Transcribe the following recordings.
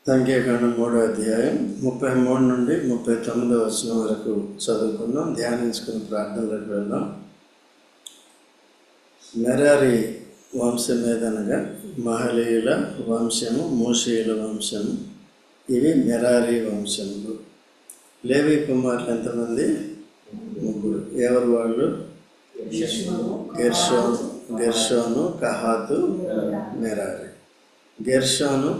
సంఖ్యాకాండం 3వ అధ్యాయం 33 నుండి 39 వచనం వరకు చదువుకుందాం. ధ్యానించుకుని ప్రార్థనలకు వెళ్దాం. మెరారి వంశం ఏదనగా మహలీయుల వంశము, మూషీయుల వంశము. ఇవి మెరారి వంశములు. లేవి కుమారులు ఎంతమంది? 3. ఎవరు వాళ్ళు? గెర్షోను, కహాతు, మెరారి. గెర్షోను,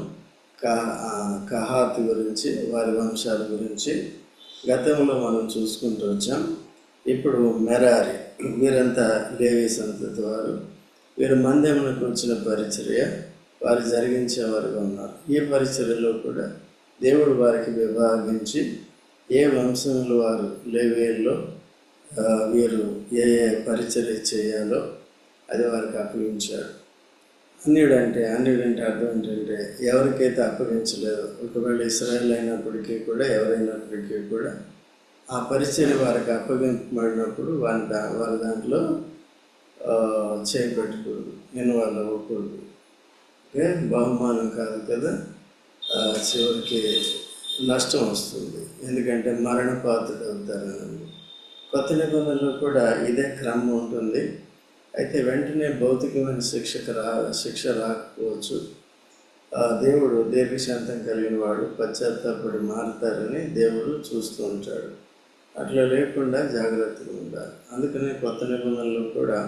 కహాతు గురించి, వారి వంశాల గురించి గతంలో మనం చూసుకుంటూ వచ్చాం. ఇప్పుడు మెరారి, వీరంతా లేవి సంతతి వారు. వీరు మందిరమునకు వచ్చిన పరిచర్య వారు జరిగించేవారుగా ఉన్నారు. ఈ పరిచర్యలో కూడా దేవుడు వారికి విభాగించి ఏ వంశంలో వారు లేవీయుల్లో వీరు ఏ పరిచర్య చేయాలో అది వారికి అప్పగించాడు. అన్యుడంటే అర్థం ఏంటంటే ఎవరికైతే అప్పగించలేదో, ఒకవేళ ఇశ్రాయేల్ అయినప్పటికీ కూడా, ఎవరైనప్పటికీ కూడా ఆ పరిచర్య వారికి అప్పగింపబడినప్పుడు వారి దాంట్లో చేపెట్టకూడదు, ఇన్వాల్వ్ అవ్వకూడదు. ఓకే, బహుమానం కాదు కదా, చివరికి నష్టం వస్తుంది, ఎందుకంటే మరణపాత్రుడు అవుతారని. కొత్త నిబంధనలో కూడా ఇదే క్రమం ఉంటుంది. అయితే వెంటనే భౌతికమైన శిక్ష రాకపోవచ్చు. దేవుడు దీర్ఘశాంతం కలిగిన వాడు, పశ్చాత్తాపడి మారుతారని దేవుడు చూస్తూ ఉంటాడు. అట్లా లేకుండా జాగ్రత్తగా ఉండాలి. అందుకనే కొత్త నిబంధనలో కూడా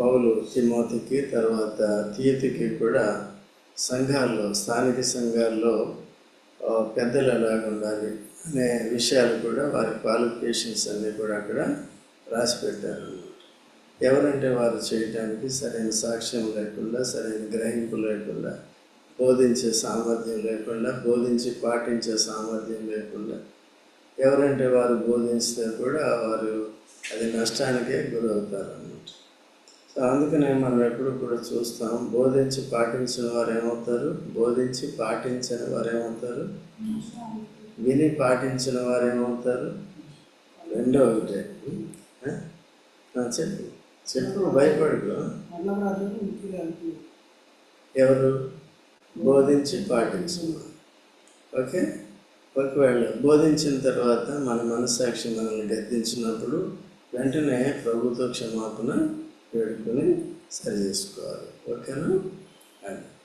పౌలు తిమోతికి, తర్వాత తీతుకి కూడా సంఘాల్లో, స్థానిక సంఘాల్లో పెద్దలు ఎలాగ ఉండాలి అనే విషయాలు కూడా, వారి క్వాలిఫికేషన్స్ అన్నీ కూడా అక్కడ రాసి పెట్టారు. ఎవరంటే వారు చేయటానికి సరైన సాక్ష్యం లేకుండా, సరైన గ్రహింపు లేకుండా, బోధించే సామర్థ్యం లేకుండా, బోధించి పాటించే సామర్థ్యం లేకుండా, ఎవరంటే వారు బోధిస్తే కూడా వారు అది నష్టానికే గురవుతారు అన్నమాట. సో అందుకనే మనం ఎప్పుడు కూడా చూస్తాం, బోధించి పాటించిన వారు ఏమవుతారు, బోధించి పాటించని వారు ఏమవుతారు, విని పాటించిన వారు ఏమవుతారు. రెండో ఒకటే. చెప్పు భయపడకు. ఎవరు? బోధించి పాటించిన. ఓకే, ఒకవేళ బోధించిన తర్వాత మన మనస్సాక్షి మనల్ని గద్దించినప్పుడు వెంటనే ప్రభుత్వ క్షమాపణ వేడుకొని సరి చేసుకోవాలి. ఓకేనా?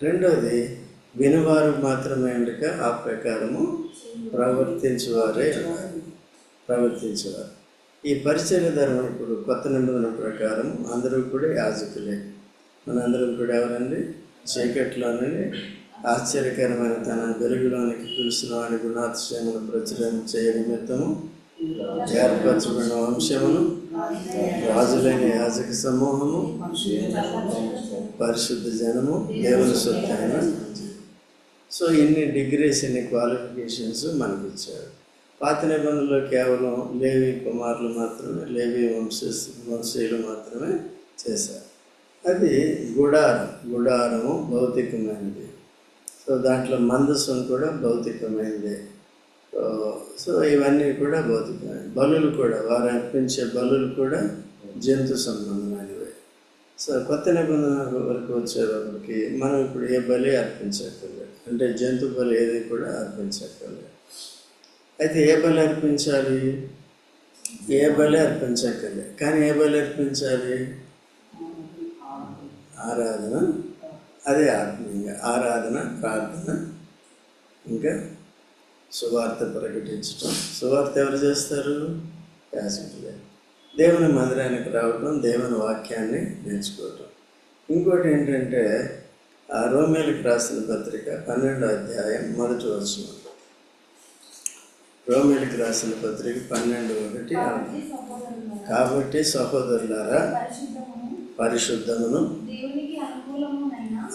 రెండోది, వినవారు మాత్రమే ఉండక ఆ ప్రకారము ప్రవర్తించేవారు. ఈ పరిచర్య ధర్మం ఇప్పుడు కొత్త నిబంధన ప్రకారం అందరూ కూడా యాజకులే. మనందరం కూడా ఎవరండి? చీకట్లోనే ఆశ్చర్యకరమైన తన వెలుగులోనికి పిలిచిన వారి గుణాతిశయమును ప్రచురణ చేయ నిమిత్తము ఏర్పరచబడిన వంశమును, రాజులైన యాజక సమూహము, పరిశుద్ధ జనము, దేవుని సొత్తైన. సో ఇన్ని డిగ్రీస్, ఇన్ని క్వాలిఫికేషన్స్ మనకి ఇచ్చాడు. పాత నిబంధనలో కేవలం లేవి కుమారులు మాత్రమే, లేవి వంశీయులు మాత్రమే చేశారు. అది గుడారము భౌతికమైనది. సో దాంట్లో మందసం కూడా భౌతికమైనది. సో ఇవన్నీ కూడా భౌతికమైనవి. బలులు కూడా, వారు అర్పించే బలులు కూడా జంతు సంబంధమైనవి. సో కొత్త నిబంధన వరకు వచ్చేటప్పటికి మనం ఇప్పుడు ఏ బలి అర్పించక్కర్లేదు, అంటే జంతు బలి ఏది కూడా అర్పించక్కర్లేదు. అయితే ఏ బలి అర్పించాలి? ఏ బలి అర్పించక్కర్లేదు, కానీ ఏ బలి అర్పించాలి? ఆరాధన. అదే ఆత్మీయంగా ఆరాధన, ప్రార్థన, ఇంకా సువార్త ప్రకటించటం. సువార్త ఎవరు చేస్తారు? యాజకులే. దేవుని మందిరానికి రావటం, దేవుని వాక్యాన్ని నేర్చుకోవటం. ఇంకోటి ఏంటంటే రోమీయులకు రాసిన పత్రిక 12వ అధ్యాయం 1వ వచనం. రోమీయులకు రాసిన పత్రిక 12:1. కాబట్టి సహోదరులారా, పరిశుద్ధమును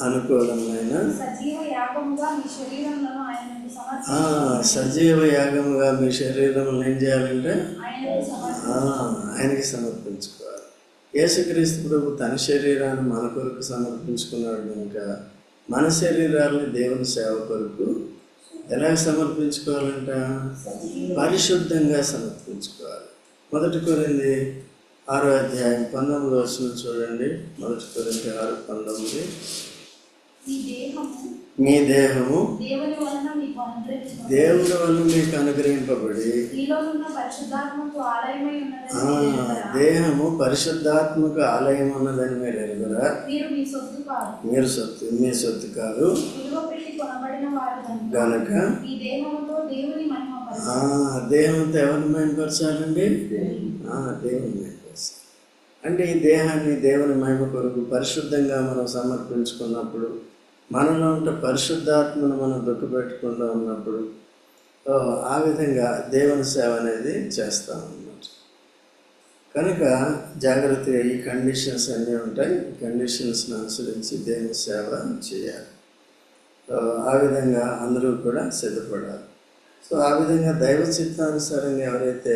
అనుకూలమైన సజీవ యాగముగా మీ శరీరములను ఏం చేయాలంటే ఆయనకి సమర్పించుకోవాలి. యేసుక్రీస్తు ప్రభు తన శరీరాన్ని మన కొరకు సమర్పించుకున్నాడు కనుక మన శరీరాలని దేవుని సేవ కొరకు ఎలా సమర్పించుకోవాలంట? పరిశుద్ధంగా సమర్పించుకోవాలి. 1 కొరింథీ 6వ అధ్యాయం 19వ వచనం చూడండి. 1 కొరింథీ 6:19. ఈ దేహము మీ దేహము దేవుని వలన మీకు అనుగ్రహింపబడి దేహము పరిశుద్ధాత్మకు ఆలయం ఉన్నదని మీరు ఎరుగురా. మీరు మీ సొత్తు కాదు గనక దేహంతో ఎవరిని మహిమపరచాలండి? దేవుని మహిమపరచాలి. అంటే ఈ దేహాన్ని దేవుని మహిమ కొరకు పరిశుద్ధంగా మనం సమర్పించుకున్నప్పుడు, మనలో ఉంటే పరిశుద్ధాత్మను మనం దుఃఖపెట్టకుండా ఉన్నప్పుడు ఆ విధంగా దేవుని సేవ అనేది చేస్తాం అన్నమాట. కనుక జాగ్రత్తగా ఈ కండిషన్స్ అన్నీ ఉంటాయి. ఈ కండిషన్స్ని అనుసరించి దేవుని సేవ చేయాలి. ఆ విధంగా అందరూ కూడా సిద్ధపడాలి. సో ఆ విధంగా దైవ చిత్తానుసారంగా ఎవరైతే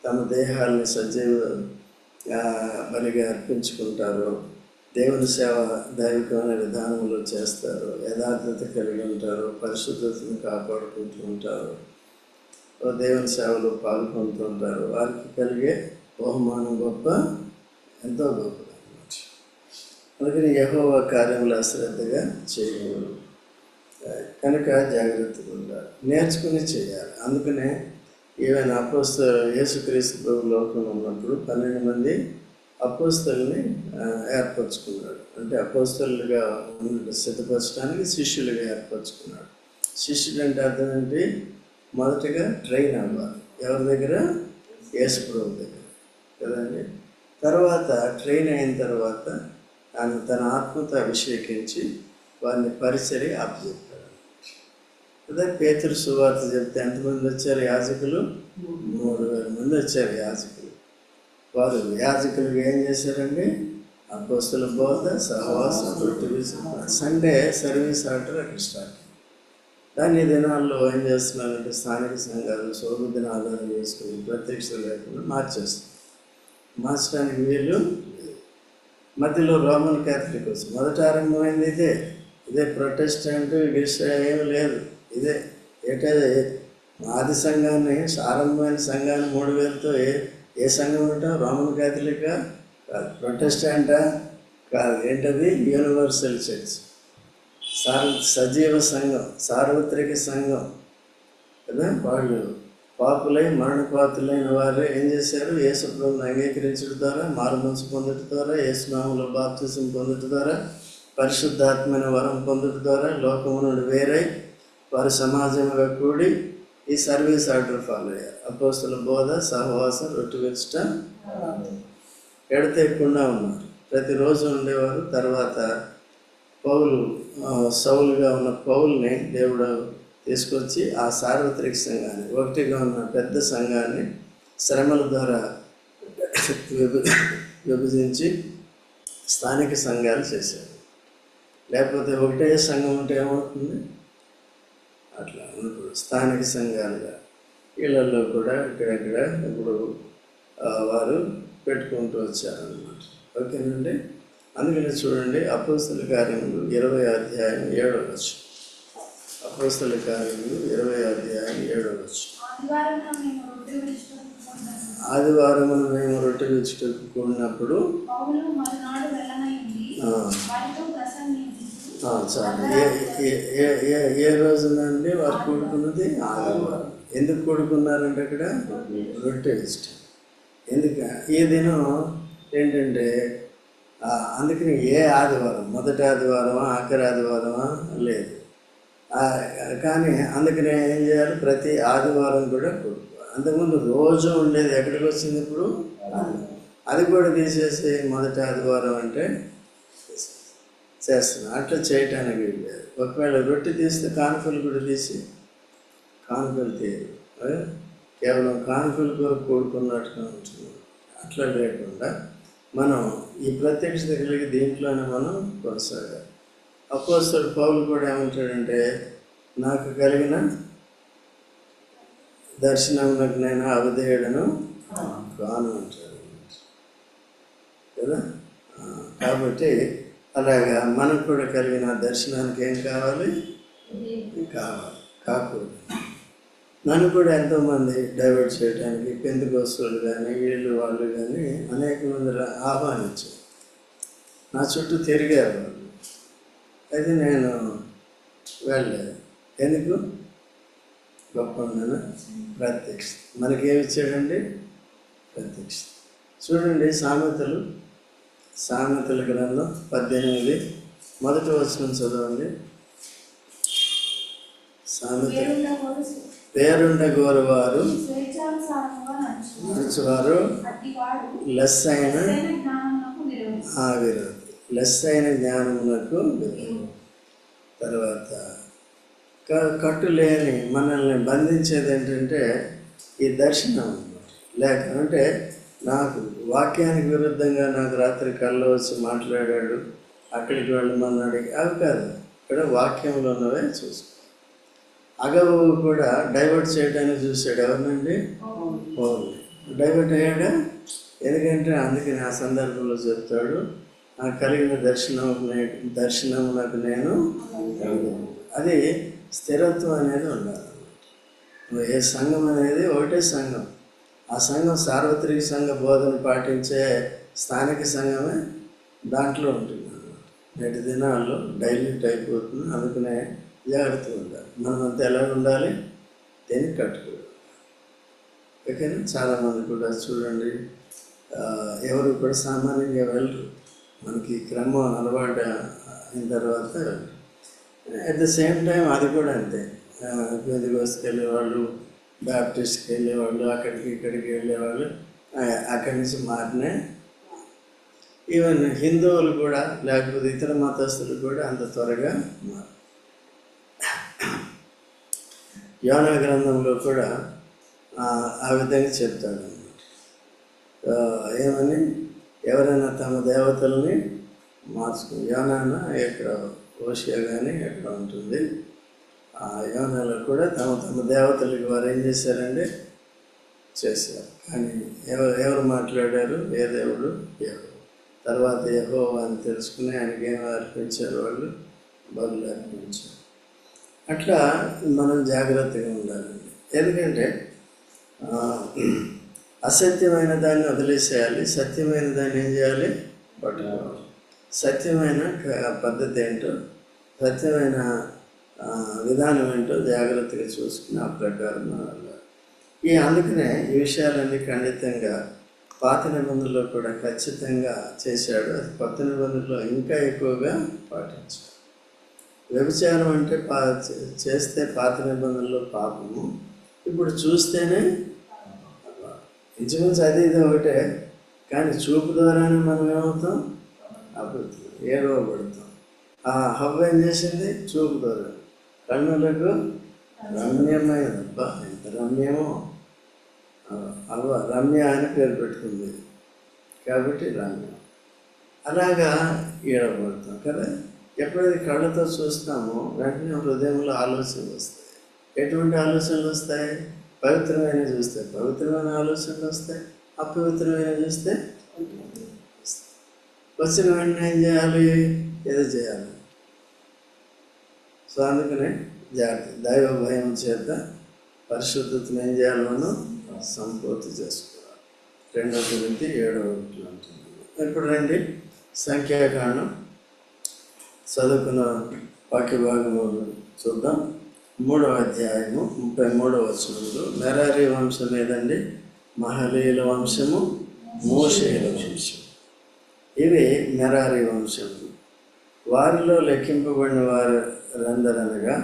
తమ దేహాలని సజీవ బలిగా అర్పించుకుంటారో, దేవుని సేవ దైవికమైన విధానంలో చేస్తారు, యథార్థత కలిగి ఉంటారు, పరిశుద్ధతను కాపాడుకుంటూ ఉంటారు, దేవుని సేవలో పాల్గొంటూ ఉంటారు, వారికి కలిగే బహుమానం ఎంతో గొప్పది అన్నమాట. అందుకని యెహోవా కార్యములు అశ్రద్ధగా చేయకూడదు. కనుక జాగ్రత్తగా ఉండాలి, నేర్చుకుని చేయాలి. అందుకనే ఈవెన్ యేసుక్రీస్తు ప్రభు లోకంలో ఉన్నప్పుడు 12 మంది అపోస్తలుని ఏర్పరచుకున్నాడు. అంటే అపోస్తలుగా సిద్ధపరచడానికి శిష్యులుగా ఏర్పరచుకున్నాడు. శిష్యులు అంటే అర్థం ఏంటి? మొదటగా ట్రైన్ అవ్వాలి. ఎవరి దగ్గర? యేసు ప్రభు దగ్గర కదండి. తర్వాత ట్రైన్ అయిన తర్వాత ఆయన తన ఆత్మతో అభిషేకించి వారిని పరిచర్య అప్పచెప్పాడు. అదే పేతురు సువార్త చెప్తే ఎంతమంది వచ్చారు యాజకులు? 3000 మంది వచ్చారు యాజకులు. వారు యాజకులుగా ఏం చేశారండి? అపోస్తల బోధ, సహవాసం, సండే సర్వీస్ ఆర్డర్ అక్కడ స్టార్ట్. దాన్ని దినాల్లో ఏం చేస్తున్నారంటే స్థానిక సంఘాలు సోబుద్ధిని ఆధారం చేసుకుని ప్రత్యక్షత లేకుండా మార్చడానికి వీళ్ళు. మధ్యలో రోమన్ క్యాథలిక్ వచ్చి మొదట ఆరంభమైంది ఇదే ప్రొటెస్టెంట్ ఏమి లేదు. ఇదే ఆది సంఘాన్ని, ఆరంభమైన సంఘాన్ని 3000తో ఏ సంఘం ఉంటాం? రోమన్ క్యాథలికా కాదు, ప్రొటెస్టెంటా కాదు, ఏంటది? యూనివర్సల్ చర్చ్, సజీవ సంఘం, సార్వత్రిక సంఘం కదా. వాళ్ళు పాపులై మరణపాతులైన వారు ఏం చేశారు? యేసు ప్రభువుని అంగీకరించడం ద్వారా, మారుమనసు పొందడం ద్వారా, యేసునామములో బాప్తిసం పొందడం ద్వారా, పరిశుద్ధాత్మైన వరం పొందడం ద్వారా లోకము నుండి వేరై వారు సమాజంగా కూడి ఈ సర్వీస్ ఆర్డర్ ఫాలో అయ్యారు. అపోస్తల బోధ, సహవాసం, రొట్టె విరుచుట ఎడతెక్కకుండా ఉన్నారు. ప్రతిరోజు ఉండేవారు. తర్వాత సౌలుగా ఉన్న పౌలుని దేవుడు తీసుకొచ్చి ఆ సార్వత్రిక సంఘాన్ని, ఒకటిగా ఉన్న పెద్ద సంఘాన్ని శ్రమల ద్వారా విభజించి స్థానిక సంఘాలు చేశారు. లేకపోతే ఒకటే సంఘం ఉంటే ఏమవుతుంది? అట్లా ఉన్నప్పుడు స్థానిక సంఘాలుగా ఇళ్లలో కూడా ఇక్కడెక్కడ ఇప్పుడు వారు పెట్టుకుంటూ వచ్చారన్నమాట. ఓకేనండి. అందుకని చూడండి, అపోస్తల కార్యములు 20వ అధ్యాయం 7వ వచనం. అపోస్తల కార్యములు 20వ అధ్యాయం 7వ వచనం. ఆదివారమున మేము రొట్టె విరుచుటకు కూడినప్పుడు చాలు. ఏ రోజునండి వారు కూడుకున్నది? ఆదివారం. ఎందుకు కూడుకున్నారంటే అక్కడ రొట్టె విరుచుట. ఈ దినం ఏంటంటే అందుకని ఏ ఆదివారం, మొదటి ఆదివారమా ఆఖరి ఆదివారమా లేదు. కానీ అందుకనే ఏం చేయాలి? ప్రతి ఆదివారం కూడా కూడుకోవాలి. అంతకుముందు రోజు ఉండేది ఎక్కడికి వచ్చింది? ఇప్పుడు అది కూడా తీసేసి మొదటి ఆదివారం అంటే చేస్తున్నాం. అట్లా చేయటానికి లేదు. ఒకవేళ రొట్టె తీస్తే కానుకలు కూడా తీసి కానుకలు తీయరు, కేవలం కానుకలు కూడా కూడుకున్నట్టుగా ఉంటుంది. అట్లా లేకుండా మనం ఈ ప్రత్యక్షత కలిగి దీంట్లోనే మనం కొనసాగాలి. అపోస్తలుడు పౌలు కూడా ఏమంటాడంటే, నాకు కలిగిన దర్శనమునకు నేను అవిధేయుడను కాను అంటాడు కదా. కాబట్టి అలాగా మనకు కూడా కలిగిన దర్శనానికి ఏం కావాలి? కాకూడదు. నన్ను కూడా ఎంతోమంది డైవర్ట్ చేయడానికి పెంతెకోస్తేయులు కానీ వీళ్ళు వాళ్ళు కానీ అనేక మంది ఆహ్వానించారు. నా చుట్టూ తిరిగారు వాళ్ళు. అయితే నేను వెళ్ళలేదు. ఎందుకు? గొప్ప ప్రత్యక్ష. మనకేమి ఇచ్చాడండి? ప్రత్యక్ష. చూడండి సామెతల గ్రంథం 18 మొదటి వచనం చదవండి. పేరుండగోరువారు నడుచువారు లెస్ అయిన విరోధి. లెస్ అయిన జ్ఞానమునకు విరోధి. తర్వాత కట్టు లేని మనల్ని బంధించేది ఏంటంటే ఈ దర్శనం అన్నమాట. లేకపోతే నాకు వాక్యానికి విరుద్ధంగా నాకు రాత్రి కళ్ళు వచ్చి మాట్లాడాడు, అక్కడికి వెళ్ళమన్నాడు, అవి కాదు. ఇక్కడ వాక్యంలో ఉన్నవే చూసుకో. అగవు కూడా డైవర్ట్ చేయడానికి చూశాడు. ఎవరినండి? పౌలుని. డైవర్ట్ అయ్యాడా? ఎందుకంటే అందుకని ఆ సందర్భంలో చెప్తాడు, నాకు కలిగిన దర్శనమునకు నేను అది స్థిరత్వం అనేది ఉండాలి. ఏ సంఘం అనేది ఒకటే సంఘం. ఆ సంఘం సార్వత్రిక సంఘ బోధన పాటించే స్థానిక సంఘమే దాంట్లో ఉంటుంది. నేటి దినాల్లో డైల్యూట్ అయిపోతుంది. అందుకనే జాగ్రత్తగా ఉండాలి. మనమంతా ఎలా ఉండాలి? దేనికి కట్టుకోవాలి. ఓకేనా? చాలామంది కూడా చూడండి, ఎవరు కూడా సామాన్యంగా వెళ్ళరు. మనకి క్రమం అలవాటు అయిన తర్వాత అట్ ద సేమ్ టైం అది కూడా అంతే. పెంతెకోస్తుకి వెళ్ళేవాళ్ళు, బ్యాప్టిస్ట్కి వెళ్ళేవాళ్ళు, అక్కడికి ఇక్కడికి వెళ్ళేవాళ్ళు, అక్కడి నుంచి మారినే. ఈవెన్ హిందువులు కూడా లేకపోతే ఇతర మతస్థులు కూడా అంత త్వరగా మారు. యోనా గ్రంథంలో కూడా ఆ విధంగా చెప్తాడు అన్నమాట. ఏమని? ఎవరైనా తమ దేవతల్ని యోనాన ఎక్కడ ఓషియా కానీ ఎక్కడ ఉంటుంది. ఆ యోనాలో కూడా తమ దేవతలకి వారు ఏం చేశారండి? చేశారు. కానీ ఎవరు మాట్లాడారు? ఏ దేవుడు? యెహోవా. తర్వాత యెహోవా అని తెలుసుకుని ఆయనకి ఏమి అర్పించారు? వాళ్ళు బలులు అర్పించారు. అట్లా మనం జాగ్రత్తగా ఉండాలండి. ఎందుకంటే అసత్యమైన దాన్ని వదిలేసేయాలి, సత్యమైన దాన్ని ఏం చేయాలి? పట్టుకోవాలి. సత్యమైన పద్ధతి ఏంటో, సత్యమైన విధానం ఏంటో జాగ్రత్తగా చూసుకుని ఆ ప్రకారం అందుకనే ఈ విషయాలన్నీ ఖండితంగా పాత నిబంధనలో కూడా ఖచ్చితంగా చేశాడు. అది కొత్త నిబంధనలో ఇంకా ఎక్కువగా పాటించాడు. వ్యభిచారం అంటే చేస్తే పాత నిబంధనలో పాపము, ఇప్పుడు చూస్తేనే ఇంచుమించు అది ఇది ఒకటే. కానీ చూపు ద్వారానే మనం ఏమవుతాం? అభివృద్ధి ఏడవబడతాం. ఆ హవ్వ ఏం చేసింది? చూపు ద్వారా కన్నులకు రమ్యమైన, ఎంత రమ్యమో. అవ్వ రమ్య అని పేరు పెట్టుకుంది కాబట్టి రమ్య. అలాగా ఏడవబడతాం కదా. ఎప్పుడైతే కళ్ళతో చూస్తామో వెంటనే హృదయంలో ఆలోచనలు వస్తాయి. ఎటువంటి ఆలోచనలు వస్తాయి? పవిత్రమైన చూస్తే పవిత్రమైన ఆలోచనలు వస్తాయి, అపవిత్రమైన చూస్తే వచ్చిన వెంటనే ఏం చేయాలి? ఏదో చేయాలి. సో అందుకనే జాగ్రత్త. దైవ భయం చేత పరిశుద్ధతను ఏం చేయాలి? మనం సంపూర్తి చేసుకోవాలి. 2 కొరింథీ 7:1 ఉంటుంది. ఇప్పుడు రండి, సంఖ్యాకాండం చదువుకున్న వాక్య భాగము చూద్దాం. 3వ అధ్యాయము 33వ వచనంలో మెరారి వంశం ఏదండి? మహలీల వంశము, మోషేల వంశం. ఇవి మెరారి వంశము. వారిలో లెక్కింపబడిన వారందరనగా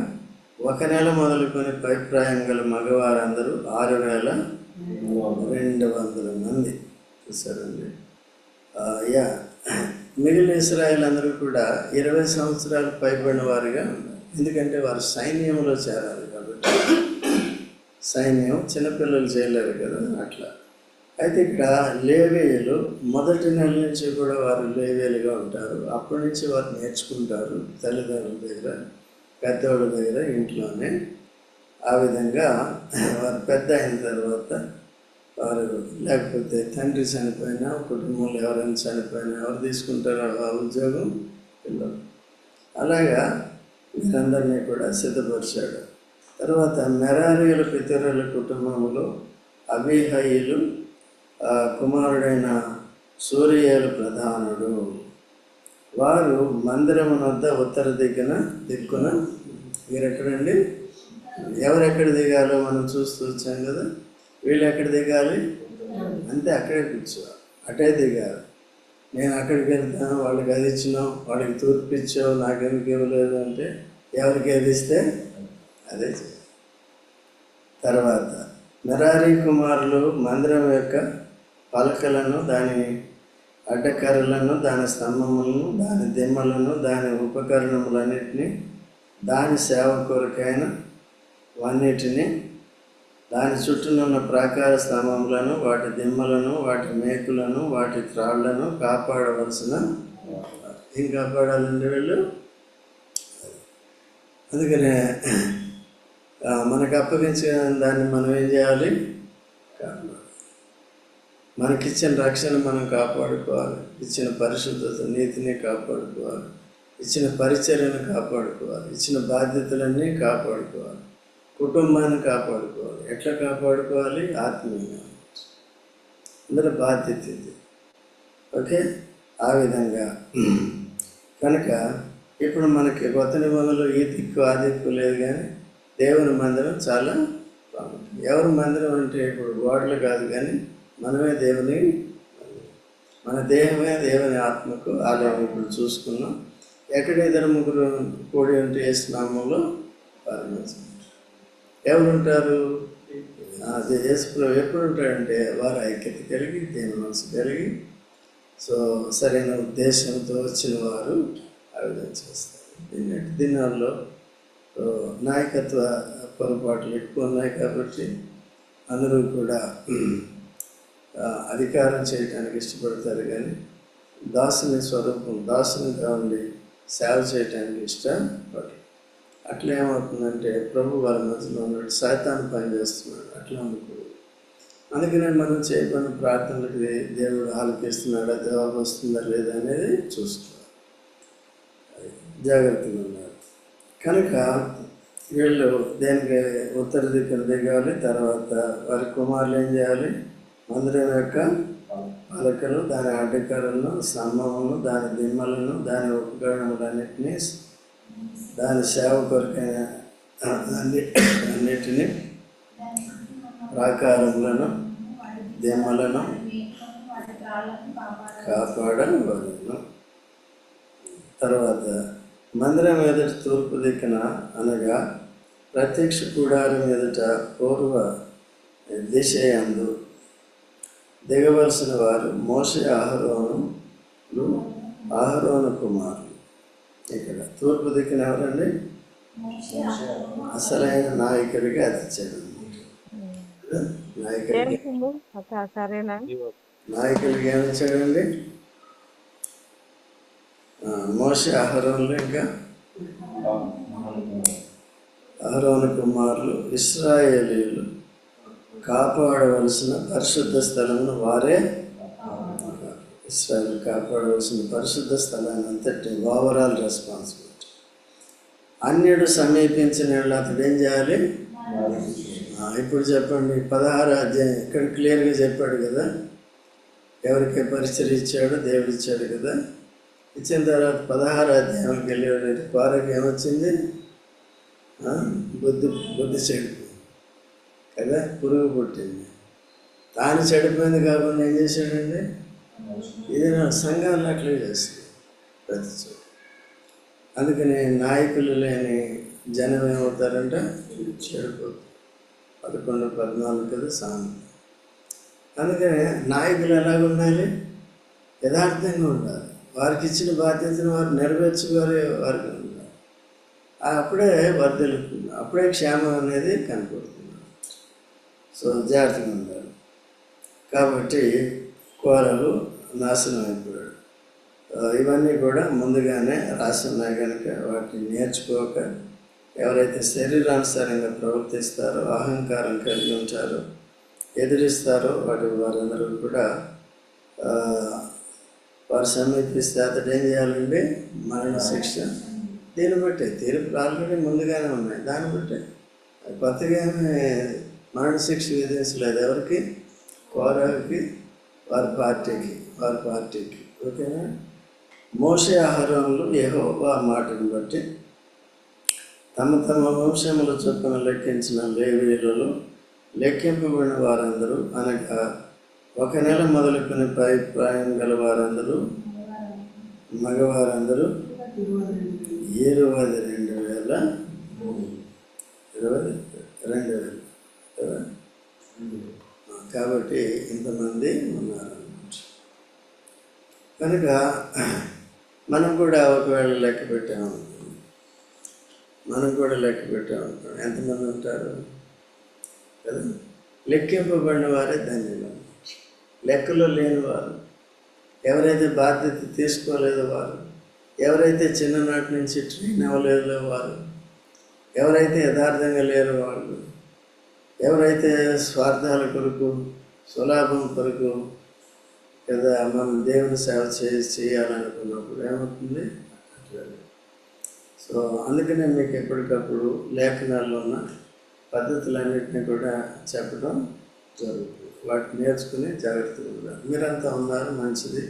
1 నెల మొదలుకొని పైప్రాయం గల మగవారందరూ 6,200 మంది. చూసారండి. మిగిలిన ఇశ్రాయేల్ అందరూ కూడా 20 సంవత్సరాలు పైబడిన వారుగా ఉన్నారు. ఎందుకంటే వారు సైన్యంలో చేరాలి కాబట్టి. సైన్యం చిన్నపిల్లలు చేయలేరు కదా, అట్లా. అయితే ఇక్కడ లేవీయులు మొదటి నెల నుంచి కూడా వారు లేవీయులుగా ఉంటారు. అప్పటి నుంచి వారు నేర్చుకుంటారు తల్లిదండ్రుల దగ్గర, పెద్దవాళ్ళ దగ్గర, ఇంట్లోనే. ఆ విధంగా వారు పెద్ద అయిన తర్వాత వారు, లేకపోతే తండ్రి చనిపోయినా, కుటుంబంలో ఎవరైనా చనిపోయినా ఎవరు తీసుకుంటారో ఆ ఉద్యోగం? పిల్లలు. అలాగా వీరందరినీ కూడా సిద్ధపరిచాడు. తర్వాత మెరారీయుల పితరుల కుటుంబంలో అబీహయీలు కుమారుడైన సూరియేలు ప్రధానుడు. వారు మందిరము వద్ద ఉత్తర దిక్కున మీరు ఎక్కడండి? ఎవరు ఎక్కడ దిగాలో మనం చూస్తూ వచ్చాం కదా. వీళ్ళు ఎక్కడ దిగాలి అంతే, అక్కడే కూర్చోవాలి, అటే దిగాలి. నేను అక్కడికి వెళ్తాను, వాళ్ళకి అది ఇచ్చినావు, వాళ్ళకి తూర్పు ఇచ్చావు, నాకెందుకు ఇవ్వలేదు అంటే ఎవరికి ఏది ఇస్తే అదే చేయాలి. తర్వాత మెరారీ కుమారులు మందిరం యొక్క పలకలను, దాని అడ్డకర్రలను, దాని స్తంభములను, దాని దిమ్మలను, దాని ఉపకరణములన్నిటినీ, దాని సేవ కొరకైన వన్నిటిని, దాని చుట్టూనున్న ప్రాకార స్తంభములను, వాటి దిమ్మలను, వాటి మేకులను, వాటి త్రాళ్లను కాపాడవలసిన. ఏం కాపాడాలండి వీళ్ళు? అందుకనే మనకు అప్పగించిన దాన్ని మనం ఏం చేయాలి? కాపాడాలి. మనకిచ్చిన రక్షణ మనం కాపాడుకోవాలి, ఇచ్చిన పరిశుద్ధత నీతిని కాపాడుకోవాలి, ఇచ్చిన పరిచర్యను కాపాడుకోవాలి, ఇచ్చిన బాధ్యతలన్నీ కాపాడుకోవాలి, కుటుంబాన్ని కాపాడుకోవాలి. ఎట్లా కాపాడుకోవాలి? ఆత్మీయంగా. అందరూ బాధ్యత ఇది. ఓకే, ఆ విధంగా. కనుక ఇప్పుడు మనకి కొత్త నిబంధనలు ఈ దిక్కు ఆ దిక్కు లేదు, కానీ దేవుని మందిరం చాలా ప్రాముఖ్యం. ఎవరి మందిరం అంటే ఇప్పుడు గోడలు కాదు, కానీ మనమే దేవుని, మన దేహమే దేవుని ఆత్మకు ఆలయం. ఇప్పుడు చూసుకున్నాం. ఎక్కడ ఇద్దరు ముగ్గురు కూడి ఉంటే యేసు నామములో పరమేశ్వరుడు. ఎవరు ఉంటారు? అదే యేసుప్రభువు ఎప్పుడు ఉంటాడంటే వారు ఐక్యత కలిగి, దేని మనసు కలిగి, సో సరైన ఉద్దేశంతో వచ్చిన వారు ఆ విధంగా చేస్తారు. నేటి దినాల్లో నాయకత్వ పొరపాట్లు ఎక్కువ ఉన్నాయి కాబట్టి అందరూ కూడా అధికారం చేయడానికి ఇష్టపడతారు, కానీ దాసుని స్వరూపం, దాసునిగా ఉండి సేవ చేయడానికి ఇష్టపడరు. అట్లా ఏమవుతుందంటే ప్రభు వారి మధ్యలో ఉన్నాడు, సైతాను పనిచేస్తున్నాడు. అట్లా అనుకోడు. అందుకనే మనం చేయబడిన ప్రార్థనలకి దేవుడు ఆలకిస్తున్నాడా, జవాబు వస్తుందా లేదా అనేది చూసుకోవాలి, జాగ్రత్తగా ఉన్నారు. కనుక వీళ్ళు దేనికి ఉత్తర దిక్కున దిగాలి. తర్వాత వారి కుమారులు ఏం చేయాలి? మందిరం యొక్క పలకలు, దాని అడ్డకరలను, స్తంభములను, దాని దిమ్మలను, దాని ఉపకరణములన్నిటినీ, దాని సేవ కొరకైన అన్నిటినీ, ప్రాకారములను, దిమ్మలను కాపాడవలెను. తర్వాత మందిరం ఎదుట తూర్పు దిక్కున, అనగా ప్రత్యక్ష గుడారం ఎదుట పూర్వ దిశయందు దిగవలసిన వారు మోషే, అహరోను కుమారులు. ఇక్కడ తూర్పు దిక్కున ఎవరండి? అసలైన నాయకుడికి అతిచ్చాడు. నాయకుడికి ఏమిచ్చాడండి? మోషే, అహరోనులు, ఇంకా అహరోను కుమారులు ఇశ్రాయేలీయులు కాపాడవలసిన పరిశుద్ధ స్థలమును వారే. ఇశ్రాయేలు కాపాడవలసిన పరిశుద్ధ స్థలాన్ని అంతటి ఓవరాల్ రెస్పాన్సిబిలిటీ. అన్యుడు సమీపించిన అతడు ఏం చేయాలి? ఇప్పుడు చెప్పండి, 16వ అధ్యాయం ఇక్కడ క్లియర్గా చెప్పాడు కదా, ఎవరికే పరిచయం ఇచ్చాడో దేవుడు ఇచ్చాడు కదా. ఇచ్చిన తర్వాత 16వ అధ్యాయంకి వెళ్ళేవాడు వారికి ఏమొచ్చింది? బుద్ధి చెడిపోయింది కదా, పురుగు పుట్టింది. తాను చెడిపోయింది కాబట్టి ఏం చేశాడండి? ఇది నా సంఘాలను అట్లే చేస్తుంది ప్రతి చోట. అందుకని నాయకులు లేని జనం ఏమవుతారంట? చెడిపోతారు. 11-14 కదా సామెత. అందుకని నాయకులు ఎలాగ ఉండాలి? యథార్థంగా ఉండాలి. వారికి ఇచ్చిన బాధ్యతను వారు నెరవేర్చుకోవాలి, వారికి ఉండాలి. అప్పుడే వర్ధిల్లుతుంది, అప్పుడే క్షేమం అనేది కనపడుతుంది. సో జాగ్రత్తగా ఉండాలి. కాబట్టి కోరలు నాశనం అయిపోయాడు. ఇవన్నీ కూడా ముందుగానే రాసి ఉన్నాయి కనుక వాటిని నేర్చుకోక ఎవరైతే శరీరానుసారంగా ప్రవర్తిస్తారో, అహంకారం కలిగి ఉంటారో, ఎదిరిస్తారో వారందరూ కూడా వారు సమీపిస్తే అతడు ఏం చేయాలండి? మరణ శిక్ష. దీన్ని బట్టి తీర్పులు ఆల్రెడీ ముందుగానే ఉన్నాయి. దాన్ని బట్టి కొత్తగా మరణ శిక్ష విధించలేదు. ఎవరికి? కోరాకి, వారి పార్టీకి. ఓకేనా? మోషే, అహరోనులు యెహోవా మాటను బట్టి తమ తమ వంశముల చొప్పున లెక్కించిన లేవీయులలో లెక్కింపబడిన వారందరూ అనగా 1 నెల మొదలుకొని పై ప్రాయం గల వారందరూ మగవారందరూ 22,000 కదా. కాబట్టి ఇంతమంది ఉన్నారన్నమాట. కనుక మనం కూడా ఒకవేళ లెక్క పెట్టామనుకోండి ఎంతమంది ఉంటారు కదా. లెక్కింపబడిన వారే ధన్యులు. లెక్కలో లేని వారు, ఎవరైతే బాధ్యత తీసుకోలేదో వారు, ఎవరైతే చిన్ననాటి నుంచి ట్రైన్ అవ్వలేదో వారు, ఎవరైతే యథార్థంగా లేరు వాళ్ళు, ఎవరైతే స్వార్థాల కొరకు స్వలాభం కొరకు కదా మనం దేవుని సేవ చేయాలనుకున్నప్పుడు ఏమవుతుంది అట్లా. సో అందుకనే మీకు ఎప్పటికప్పుడు లేఖనాల్లో ఉన్న పద్ధతులన్నింటినీ కూడా చెప్పడం జరుగుతుంది. వాటిని నేర్చుకుని జాగ్రత్తగా ఉండాలి. మీరంతా ఉన్నారు, మంచిది.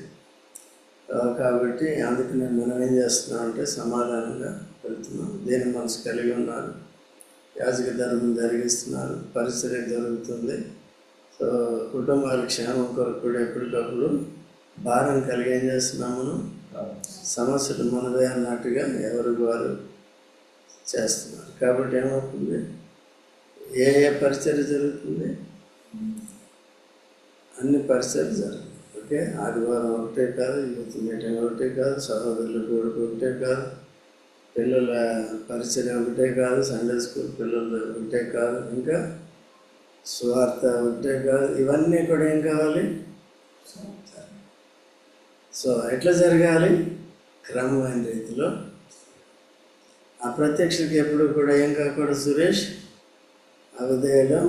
కాబట్టి అందుకనే మనం ఏం చేస్తున్నామంటే సమాధానంగా వెళ్తున్నాం. దేని మనసు కలిగి ఉన్నారు, యాజక ధర్మం జరిగిస్తున్నారు, పరిచర్య జరుగుతుంది. సో కుటుంబాల క్షేమం కొరకు కూడా ఎప్పటికప్పుడు భారం కలిగి ఏం చేస్తున్నాము, సమస్యలు మనదే అన్నట్టుగా ఎవరికి వారు చేస్తున్నారు. కాబట్టి ఏమవుతుంది, ఏ పరిచర్య జరుగుతుంది, అన్ని పరిచర్య జరుగుతుంది. ఓకే, ఆదివారం ఒకటే కాదు, యూత్ మీటింగ్ ఒకటే కాదు, సహోదరుల కూడుకు ఒకటే కాదు, పిల్లల పరిచర్య ఒకటే కాదు, సండే స్కూల్ పిల్లలు ఒకటే కాదు, ఇంకా సువార్త ఒకటే కాదు. ఇవన్నీ కూడా ఏం కావాలి, సో ఎట్లా జరగాలి, క్రమమైన రీతిలో. ఆ ప్రత్యక్షకి ఎప్పుడు కూడా ఏం కాకూడదు సురేష్, అవిధేయడం.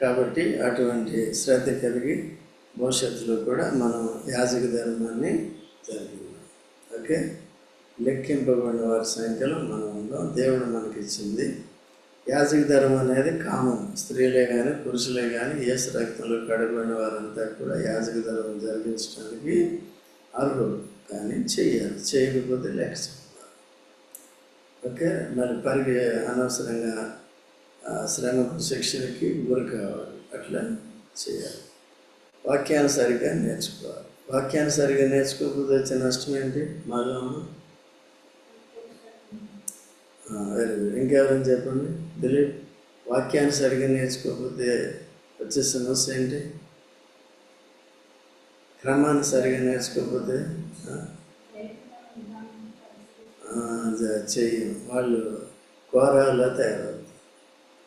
కాబట్టి అటువంటి శ్రద్ధ కలిగి భవిష్యత్తులో కూడా మనం యాజక ధర్మాన్ని జరిగినాం. ఓకే, లెక్కింపబడిన వారి సంఖ్యలో మనం ఉందాం. దేవుడు మనకి ఇచ్చింది యాజక ధర్మం అనేది కామన్. స్త్రీలే కానీ పురుషులే కానీ యేసు రక్తంలో కడబడిన వారంతా కూడా యాజక ధర్మం జరిగించడానికి అర్హులు, కానీ చెయ్యాలి. చేయకపోతే లెక్క చెప్పాలి. ఓకే, మరి అనవసరంగా శ్రమకు శిక్షణకి గురి కావాలి. అట్లా చేయాలి. వాక్యానుసరిగా నేర్చుకోవాలి. వాక్యానుసరిగా నేర్చుకోకపోతే వచ్చే నష్టం ఏంటి, మాధవమ్మ? Very good. ఇంకెవరైనా చెప్పండి. దిలీప్, వాక్యానుసరిగా నేర్చుకోకపోతే వచ్చే సమస్య ఏంటి? క్రమానుసరిగా నేర్చుకోకపోతే చెయ్యి వాళ్ళు కోరాలా తయారవుతారు.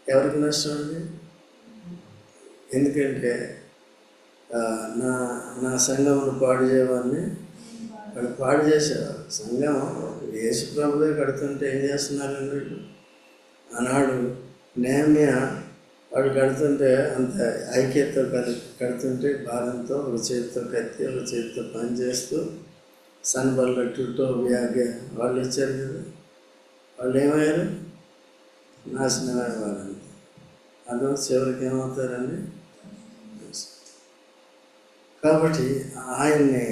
ఎవరికి నష్టం అండి? ఎందుకంటే నా సంఘమును పాడు చేయవాన్ని వాళ్ళు పాడు చేసేవారు. సంఘం యేసు ప్రభువే కడుతుంటే ఏం చేస్తున్నారండి వీళ్ళు? ఆనాడు నెహెమ్యా వాడు కడుతుంటే అంత ఐక్యతతో కడుతుంటే భారంతో ఒక చేతితో కత్తి, ఒక చేతితో పని చేస్తూ సన్బల్లట్టు టోబియాగా వాళ్ళు ఇచ్చారు కదా. వాళ్ళు ఏమయ్యారు? నాశనమయ్యేవారండి. అందులో చివరికి ఏమవుతారండి? కాబట్టి ఆయన్ని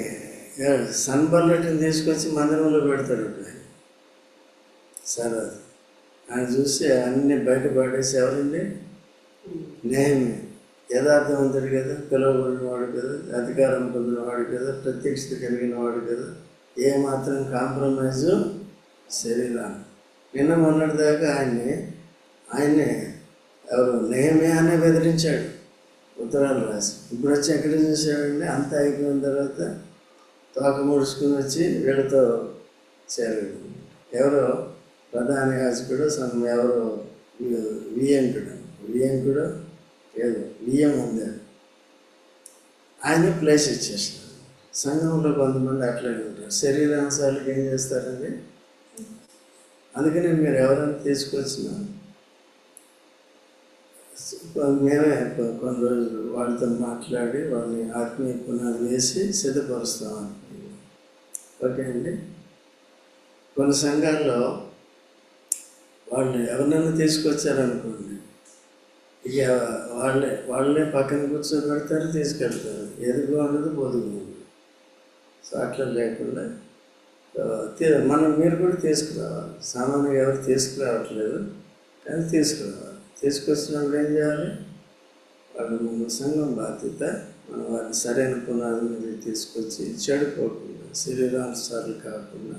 సన్బల్లెట్ని తీసుకొచ్చి మందిరంలో పెడతాడు. సరే, ఆయన చూసి అన్ని బయటపడేసి ఎవరండి? నెహెమ్యా. యథార్థవంతుడు కదా, పిలువబడినవాడు కదా, అధికారం పొందినవాడు కదా, ప్రత్యక్షత కలిగిన వాడు కదా, ఏమాత్రం కాంప్రమైజు శరీరాన్ని. నిన్న మొన్నటి దాకా ఆయన్ని ఎవరు నెహెమ్యానే బెదిరించాడు, ఉత్తరాలు రాసి. ఇప్పుడు వచ్చి ఎక్కడ చూసాడండి? అంత అయిపోయిన తర్వాత తోక ముడుచుకుని వచ్చి వీళ్ళతో చేరాడు. ఎవరో ప్రధాన యాజకుడు, ఎవరో వియంకుడు ఏదో వియ్యం అందాడు. ఆయన ప్లేస్ ఇచ్చేసినాడు. సంఘంలో కొంతమంది అట్లాగే ఉంటారు. శరీరాంశాలకు ఏం చేస్తారండి? అందుకని మీరు ఎవరైనా తీసుకొచ్చినా మేమే కొన్ని రోజులు వాళ్ళతో మాట్లాడి వాళ్ళని ఆత్మీయ పునాది వేసి సిద్ధపరుస్తామని. ఓకే అండి. కొన్ని సంఘాల్లో వాళ్ళు ఎవరినైనా తీసుకొచ్చారనుకోండి, ఇక వాళ్ళే పక్కన కూర్చోబెడతారు, తీసుకెళ్తారు. ఎదుగు ఉండదు, పొదుగు ఉండదు. సో అట్లా లేకుండా మీరు కూడా తీసుకురావాలి. సామాన్యంగా ఎవరు తీసుకురావట్లేదు, కానీ తీసుకురావాలి. తీసుకొచ్చినప్పుడు ఏం చేయాలి? వాళ్ళు మన సంఘం బాధ్యత, మనం వారిని సరైన పునాది మీద తీసుకొచ్చి చెడిపోకుండా, శరీరానుసారాలు కాకుండా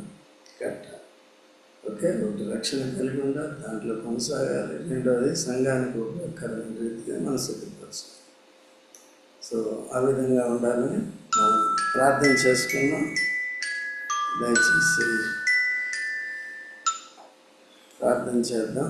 కట్టాలి. ఓకే, ఒకటి రక్షణ కలిగి ఉండాలి, దాంట్లో కొనసాగాలి. రెండవది సంఘానికి ఉపయోగకరమైన రీతిగా మనం సిద్ధపరచాలి. సో ఆ విధంగా ఉండాలని మనం ప్రార్థన చేసుకున్నాం. దయచేసి ప్రార్థన చేద్దాం.